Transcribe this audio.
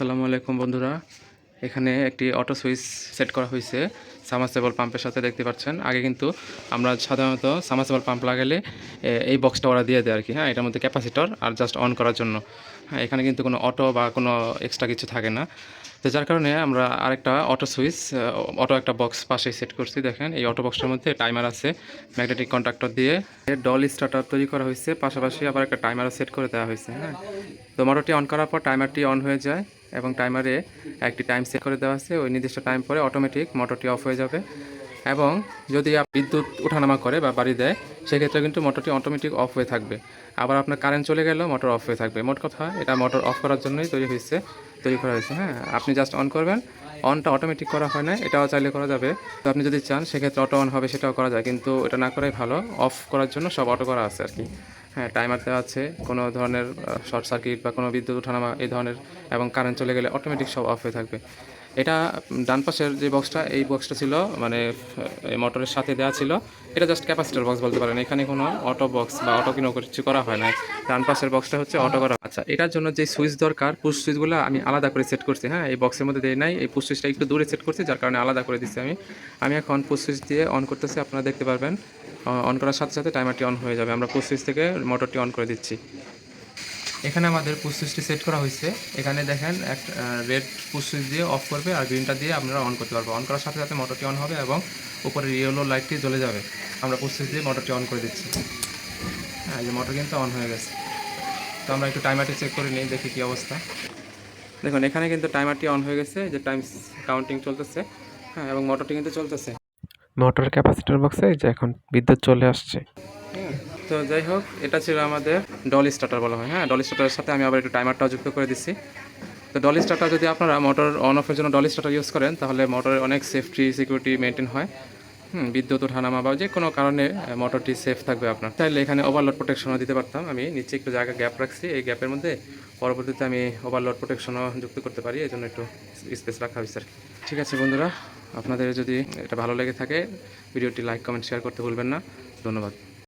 আসসালামু আলাইকুম বন্ধুরা, এখানে একটি অটো সুইচ সেট করা হয়েছে সাবমার্সিবল পাম্পের সাথে। দেখতে পাচ্ছেন, আগে কিন্তু আমরা সাধারণত সাবমার্সিবল পাম্প লাগালে এই বক্সটা ওরা দিয়ে দেয় আর কি। হ্যাঁ, এটার মধ্যে ক্যাপাসিটর আর জাস্ট অন করার জন্য। হ্যাঁ, এখানে কিন্তু কোনো অটো বা কোনো এক্সট্রা কিছু থাকে না। তো যার কারণে আমরা আরেকটা অটো সুইচ, অটো একটা বক্স পাশে সেট করছি। দেখেন, এই অটো বক্সটার মধ্যে টাইমার আছে, ম্যাগনেটিক কন্ট্যাক্টর দিয়ে ডল স্টার্টার তৈরি করা হয়েছে। পাশাপাশি আবার একটা টাইমারও সেট করে দেওয়া হয়েছে। হ্যাঁ, তো মোটরটি অন করার পর টাইমারটি অন হয়ে যায় এবং টাইমারে একটি টাইম সেট করে দেওয়া আছে। ওই নির্দিষ্ট টাইম পরে অটোমেটিক মোটরটি অফ হয়ে যাবে। এবং যদি বিদ্যুৎ ওঠানামা করে বা বাড়ি দেয়, সেক্ষেত্রে কিন্তু মোটরটি অটোমেটিক অফ হয়ে থাকবে। আবার আপনার কারেন্ট চলে গেলেও মোটর অফ হয়ে থাকবে। মোট কথা, এটা মোটর অফ করার জন্যই তৈরি করা হয়েছে। হ্যাঁ, আপনি জাস্ট অন করবেন। অনটা অটোমেটিক করা হয় না, এটাও চাইলে করা যাবে। তো আপনি যদি চান সেক্ষেত্রে অটো অন হবে, সেটাও করা যায়, কিন্তু এটা না করাই ভালো। অফ করার জন্য সব অটো করা আছে আর কি। হ্যাঁ, টাইমার দেওয়া আছে, কোনো ধরনের শর্ট সার্কিট বা কোনো বিদ্যুৎ ওঠানামা এই ধরনের, এবং কারেন্ট চলে গেলে অটোমেটিক সব অফ হয়ে থাকবে। এটা ডান পাশের যে বক্সটা, এই বক্সটা ছিল মানে এই মোটরের সাথে দেওয়া ছিল। এটা জাস্ট ক্যাপাসিটর বক্স বলতে পারেন। এখানে কোনো অটো বক্স বা অটো কোনো কিছু করা হয় না। ডান পাশের বক্সটা হচ্ছে অটো করা। আচ্ছা, এটার জন্য যে সুইচ দরকার, পুশ সুইচগুলো আমি আলাদা করে সেট করছি। হ্যাঁ, এই বক্সের মধ্যে দেয় নাই, এই পুশ সুইচটা একটু দূরে সেট করছি, যার কারণে আলাদা করে দিচ্ছি আমি এখন পুশ সুইচ দিয়ে অন করতেছি। আপনারা দেখতে পারবেন, অন করার সাথে সাথে টাইমারটি অন হয়ে যাবে। আমরা পুশ সুইচ থেকে মোটরটি অন করে দিচ্ছি। এখানে আমাদের পুশ সুইচটি সেট করা হয়েছে। এখানে দেখেন, একটা রেড পুশ সুইচ দিয়ে অফ করবে আর গ্রিনটা দিয়ে আপনারা অন করতে পারবো। অন করার সাথে সাথে মোটরটি অন হবে এবং উপরে ইয়েলো লাইটটি জ্বলে যাবে। আমরা পুশ সুইচ দিয়ে মোটরটি অন করে দিচ্ছি। হ্যাঁ, এই যে মোটর কিন্তু অন হয়ে গেছে। তো আমরা একটু টাইমারটি চেক করে নিই, দেখি কী অবস্থা। দেখুন, এখানে কিন্তু টাইমারটি অন হয়ে গেছে, যে টাইম কাউন্টিং চলতেছে। হ্যাঁ, এবং মোটরটি কিন্তু চলতেছে। মোটর ক্যাপাসিটর বক্সে যে এখন বিদ্যুৎ চলে আসছে। তো যাই হোক, এটা ছিল আমাদের ডল স্টার্টার বলা হয়। হ্যাঁ, ডল স্টার্টারের সাথে আমি আবার একটু টাইমারটাও যুক্ত করে দিচ্ছি। তো ডল স্টার্টার যদি আপনারা মোটর অন অফের জন্য ডল স্টার্টার ইউজ করেন, তাহলে মোটরের অনেক সেফটি সিকিউরিটি মেনটেন হয়। বিদ্যুৎ ওঠানামা বা যে কোনো কারণে মোটরটি সেফ থাকবে আপনার। তাহলে এখানে ওভারলোড প্রোটেকশনও দিতে পারতাম। আমি নিচে একটু জায়গা গ্যাপ রাখছি, এই গ্যাপের মধ্যে পরবর্তীতে আমি ওভারলোড প্রোটেকশনও যুক্ত করতে পারি, এই জন্য একটু স্পেস রাখা হয়েছে আর কি। ঠিক আছে বন্ধুরা, আপনাদের যদি এটা ভালো লেগে থাকে, ভিডিওটি লাইক কমেন্ট শেয়ার করতে ভুলবেন না। ধন্যবাদ।